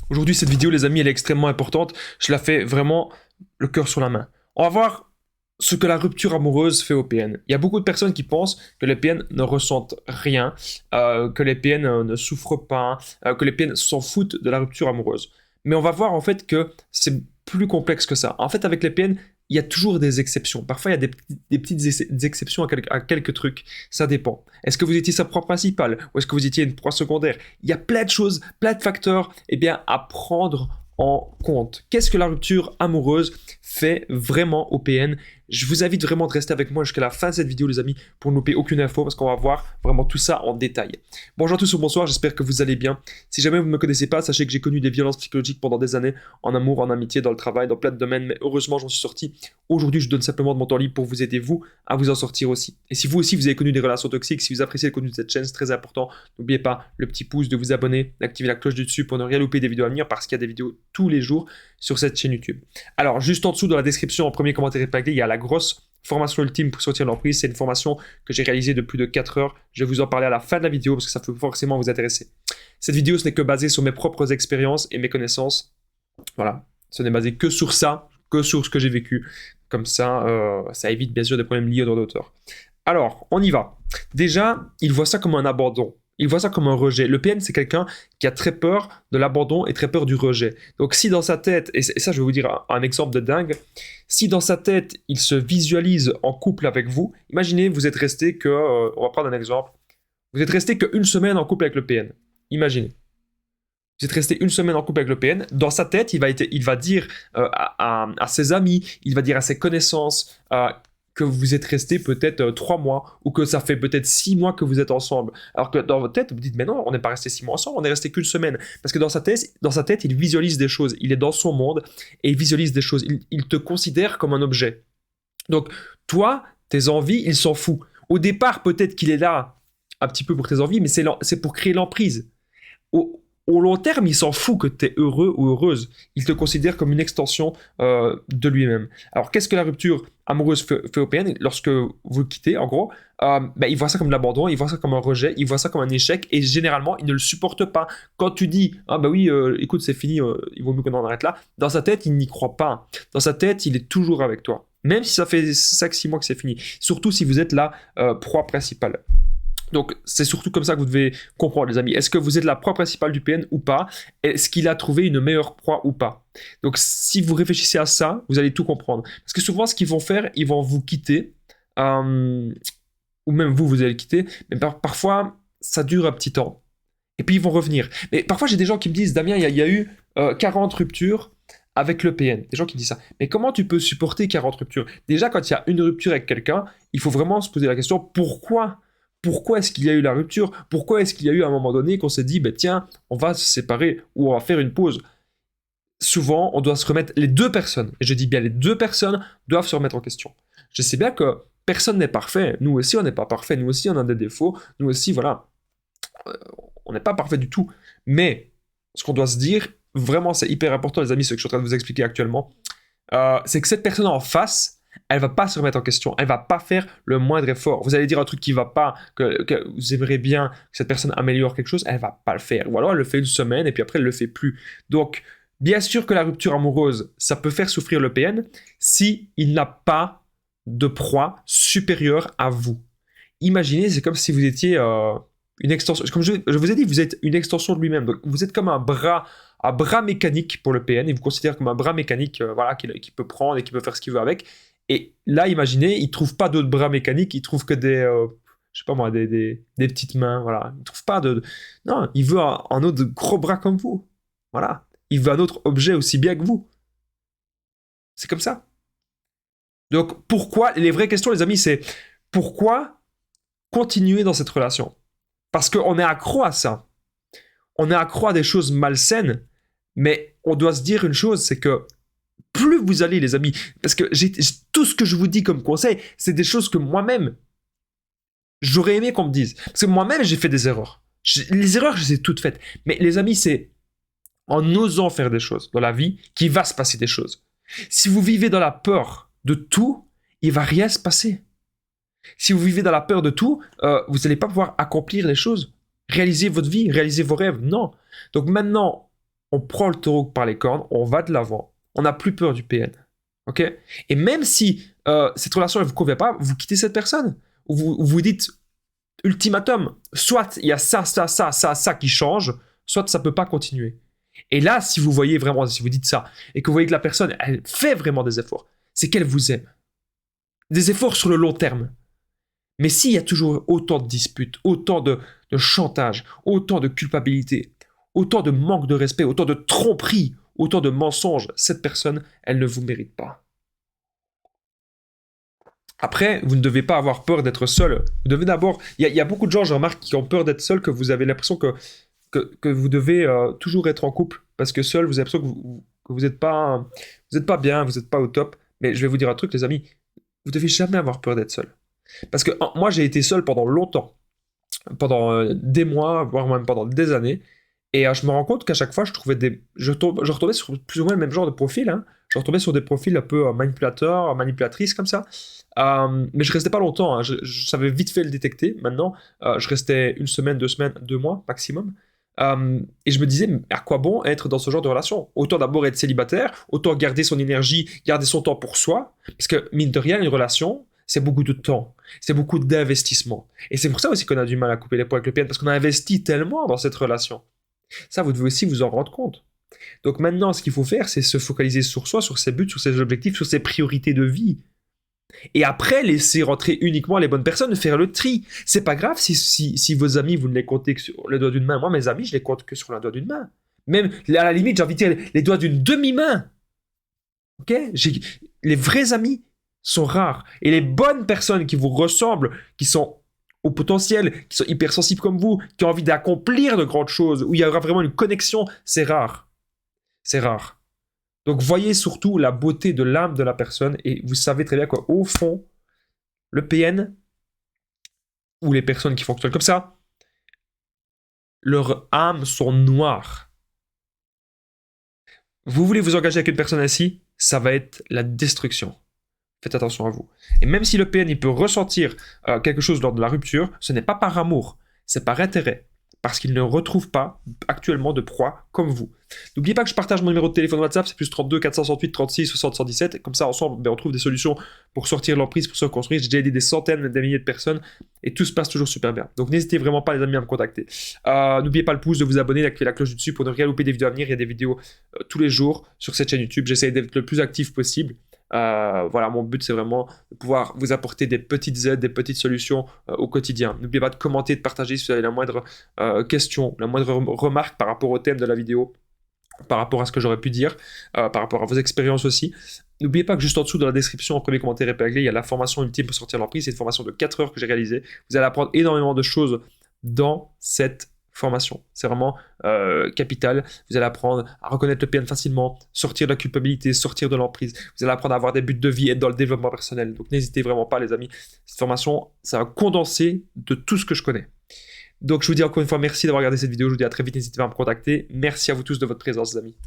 Aujourd'hui, cette vidéo, les amis, elle est extrêmement importante. Je la fais vraiment le cœur sur la main. On va voir ce que la rupture amoureuse fait au PN. Il y a beaucoup de personnes qui pensent que les PN ne ressentent rien, que les PN ne souffrent pas, que les PN s'en foutent de la rupture amoureuse. Mais on va voir en fait que c'est plus complexe que ça. En fait, avec les PN, il y a toujours des exceptions. Parfois, il y a des petites exceptions à quelques trucs. Ça dépend. Est-ce que vous étiez sa proie principale ou est-ce que vous étiez une proie secondaire? Il y a plein de choses, plein de facteurs à prendre en compte. Qu'est-ce que la rupture amoureuse fait vraiment au PN? Je vous invite vraiment de rester avec moi jusqu'à la fin de cette vidéo, les amis, pour ne louper aucune info, parce qu'on va voir vraiment tout ça en détail. Bonjour à tous ou bonsoir, j'espère que vous allez bien. Si jamais vous ne me connaissez pas, sachez que j'ai connu des violences psychologiques pendant des années, en amour, en amitié, dans le travail, dans plein de domaines, mais heureusement, j'en suis sorti. Aujourd'hui, je donne simplement de mon temps libre pour vous aider, vous, à vous en sortir aussi. Et si vous aussi, vous avez connu des relations toxiques, si vous appréciez le contenu de cette chaîne, c'est très important, n'oubliez pas le petit pouce, de vous abonner, d'activer la cloche du dessus pour ne rien louper des vidéos à venir, parce qu'il y a des vidéos tous les jours sur cette chaîne YouTube. Alors, juste en dessous, dans la description, en premier commentaire épinglé, il y a la grosse formation ultime pour sortir de l'emprise. C'est une formation que j'ai réalisée de plus de 4 heures. Je vais vous en parler à la fin de la vidéo parce que ça peut forcément vous intéresser. Cette vidéo, ce n'est que basée sur mes propres expériences et mes connaissances. Voilà, ce n'est basé que sur ça, que sur ce que j'ai vécu. Comme ça, ça évite bien sûr des problèmes liés aux droits d'auteur. Alors, on y va. Déjà, il voit ça comme un abandon. Il voit ça comme un rejet. Le PN, c'est quelqu'un qui a très peur de l'abandon et très peur du rejet. Donc si dans sa tête, et ça je vais vous dire un exemple de dingue, si dans sa tête, il se visualise en couple avec vous, imaginez, vous êtes resté que, on va prendre un exemple, vous êtes resté qu'une semaine en couple avec le PN. Imaginez. Vous êtes resté une semaine en couple avec le PN. Dans sa tête, il va dire à ses amis, il va dire à ses connaissances, que vous êtes resté peut-être 3 mois ou que ça fait peut-être 6 mois que vous êtes ensemble. Alors que dans votre tête, vous dites, mais non, on n'est pas resté 6 mois ensemble, on est resté qu'une semaine. Parce que dans sa tête, il visualise des choses. Il est dans son monde et il visualise des choses. Il te considère comme un objet. Donc, toi, tes envies, il s'en fout. Au départ, peut-être qu'il est là un petit peu pour tes envies, mais c'est pour créer l'emprise. Au long terme, il s'en fout que tu es heureux ou heureuse. Il te considère comme une extension de lui-même. Alors, qu'est-ce que la rupture amoureuse fait au PN lorsque vous quittez, en gros? Il voit ça comme l'abandon, il voit ça comme un rejet, il voit ça comme un échec, et généralement, il ne le supporte pas. Quand tu dis, ah bah oui, écoute, c'est fini, il vaut mieux qu'on en arrête là, dans sa tête, il n'y croit pas. Dans sa tête, il est toujours avec toi. Même si ça fait 5-6 mois que c'est fini. Surtout si vous êtes la proie principale. Donc, c'est surtout comme ça que vous devez comprendre, les amis. Est-ce que vous êtes la proie principale du PN ou pas? Est-ce qu'il a trouvé une meilleure proie ou pas? Donc, si vous réfléchissez à ça, vous allez tout comprendre. Parce que souvent, ce qu'ils vont faire, ils vont vous quitter, ou même vous allez le quitter, mais parfois, ça dure un petit temps. Et puis, ils vont revenir. Mais parfois, j'ai des gens qui me disent, Damien, il y a eu 40 ruptures avec le PN. Des gens qui me disent ça. Mais comment tu peux supporter 40 ruptures? Déjà, quand il y a une rupture avec quelqu'un, il faut vraiment se poser la question, pourquoi est-ce qu'il y a eu la rupture? Pourquoi est-ce qu'il y a eu à un moment donné qu'on s'est dit, tiens, on va se séparer ou on va faire une pause? Souvent, on doit se remettre, les deux personnes, et je dis bien les deux personnes, doivent se remettre en question. Je sais bien que personne n'est parfait. Nous aussi, on n'est pas parfait. Nous aussi, on a des défauts. Nous aussi, voilà, on n'est pas parfait du tout. Mais ce qu'on doit se dire, vraiment, c'est hyper important, les amis, ce que je suis en train de vous expliquer actuellement, c'est que cette personne en face, elle va pas se remettre en question, elle va pas faire le moindre effort. Vous allez dire un truc qui va pas, que vous aimeriez bien que cette personne améliore quelque chose, elle va pas le faire. Ou alors elle le fait une semaine et puis après elle le fait plus. Donc, bien sûr que la rupture amoureuse, ça peut faire souffrir le PN si il n'a pas de proie supérieure à vous. Imaginez, c'est comme si vous étiez une extension. Comme je vous ai dit, vous êtes une extension de lui-même. Donc, vous êtes comme un bras mécanique pour le PN. Il vous considère comme un bras mécanique, voilà, qui peut prendre et qui peut faire ce qu'il veut avec. Et là, imaginez, il ne trouve pas d'autres bras mécaniques, il trouve que je sais pas moi, des petites mains, voilà. Il trouve pas de... Non, il veut un autre gros bras comme vous. Voilà. Il veut un autre objet aussi bien que vous. C'est comme ça. Donc, pourquoi, les vraies questions, les amis, c'est pourquoi continuer dans cette relation? Parce qu'on est accro à ça. On est accro à des choses malsaines, mais on doit se dire une chose, c'est que plus vous allez, les amis, parce que tout ce que je vous dis comme conseil, c'est des choses que moi-même, j'aurais aimé qu'on me dise. Parce que moi-même, j'ai fait des erreurs. Les erreurs, je les ai toutes faites. Mais les amis, c'est en osant faire des choses dans la vie qu'il va se passer des choses. Si vous vivez dans la peur de tout, il va rien se passer. Si vous vivez dans la peur de tout, vous n'allez pas pouvoir accomplir les choses, réaliser votre vie, réaliser vos rêves. Non. Donc maintenant, on prend le taureau par les cornes, on va de l'avant, on n'a plus peur du PN. Ok? Et même si cette relation ne vous convient pas, vous quittez cette personne. Ou vous dites, ultimatum, soit il y a ça qui change, soit ça ne peut pas continuer. Et là, si vous voyez vraiment, si vous dites ça, et que vous voyez que la personne, elle fait vraiment des efforts, c'est qu'elle vous aime. Des efforts sur le long terme. Mais s'il y a toujours autant de disputes, autant de chantage, autant de culpabilité, autant de manque de respect, autant de tromperie, autant de mensonges, cette personne, elle ne vous mérite pas. Après, vous ne devez pas avoir peur d'être seul. Vous devez d'abord... Il y a beaucoup de gens, je remarque, qui ont peur d'être seul, que vous avez l'impression que vous devez toujours être en couple, parce que seul, vous avez l'impression que vous n'êtes pas bien, vous n'êtes pas au top. Mais je vais vous dire un truc, les amis, vous devez jamais avoir peur d'être seul. Parce que moi, j'ai été seul pendant longtemps, pendant des mois, voire même pendant des années, et je me rends compte qu'à chaque fois, je retombais sur plus ou moins le même genre de profil. Hein. Je retombais sur des profils un peu manipulateurs, manipulatrices, comme ça. Mais je restais pas longtemps. Hein. Je savais vite fait le détecter. Maintenant, je restais 1 semaine, 2 semaines, 2 mois maximum. Et je me disais, mais à quoi bon être dans ce genre de relation? Autant d'abord être célibataire, autant garder son énergie, garder son temps pour soi. Parce que, mine de rien, une relation, c'est beaucoup de temps, c'est beaucoup d'investissement. Et c'est pour ça aussi qu'on a du mal à couper les points avec le PN, parce qu'on a investi tellement dans cette relation. Ça, vous devez aussi vous en rendre compte. Donc maintenant, ce qu'il faut faire, c'est se focaliser sur soi, sur ses buts, sur ses objectifs, sur ses priorités de vie. Et après, laisser rentrer uniquement les bonnes personnes, faire le tri. C'est pas grave si vos amis, vous ne les comptez que sur le doigt d'une main. Moi, mes amis, je les compte que sur le doigt d'une main. Même, à la limite, j'ai envie de dire les doigts d'une demi-main. Ok? Les vrais amis sont rares. Et les bonnes personnes qui vous ressemblent, qui sont au potentiel, qui sont hypersensibles comme vous, qui ont envie d'accomplir de grandes choses, où il y aura vraiment une connexion, c'est rare. C'est rare. Donc voyez surtout la beauté de l'âme de la personne et vous savez très bien qu'au fond, le PN ou les personnes qui fonctionnent comme ça, leurs âmes sont noires. Vous voulez vous engager avec une personne ainsi, ça va être la destruction. Faites attention à vous. Et même si le PN il peut ressentir quelque chose lors de la rupture, ce n'est pas par amour, c'est par intérêt. Parce qu'il ne retrouve pas actuellement de proie comme vous. N'oubliez pas que je partage mon numéro de téléphone WhatsApp, c'est plus 32 468 36 60 117. Comme ça, ensemble, on trouve des solutions pour sortir de l'emprise, pour se reconstruire. J'ai déjà aidé des centaines, des milliers de personnes et tout se passe toujours super bien. Donc n'hésitez vraiment pas, les amis, à me contacter. N'oubliez pas le pouce, de vous abonner, d'activer la cloche du dessus pour ne rien louper des vidéos à venir. Il y a des vidéos tous les jours sur cette chaîne YouTube. J'essaie d'être le plus actif possible. Voilà, mon but c'est vraiment de pouvoir vous apporter des petites aides, des petites solutions au quotidien. N'oubliez pas de commenter, de partager si vous avez la moindre question, la moindre remarque par rapport au thème de la vidéo, par rapport à ce que j'aurais pu dire, par rapport à vos expériences aussi. N'oubliez pas que juste en dessous dans la description, en premier commentaire épinglé, il y a la formation ultime pour sortir de l'emprise. C'est une formation de 4 heures que j'ai réalisée. Vous allez apprendre énormément de choses dans cette formation. C'est vraiment capital. Vous allez apprendre à reconnaître le PN facilement, sortir de la culpabilité, sortir de l'emprise. Vous allez apprendre à avoir des buts de vie, être dans le développement personnel. Donc n'hésitez vraiment pas, les amis. Cette formation, ça va condenser de tout ce que je connais. Donc je vous dis encore une fois merci d'avoir regardé cette vidéo. Je vous dis à très vite, n'hésitez pas à me contacter. Merci à vous tous de votre présence, les amis.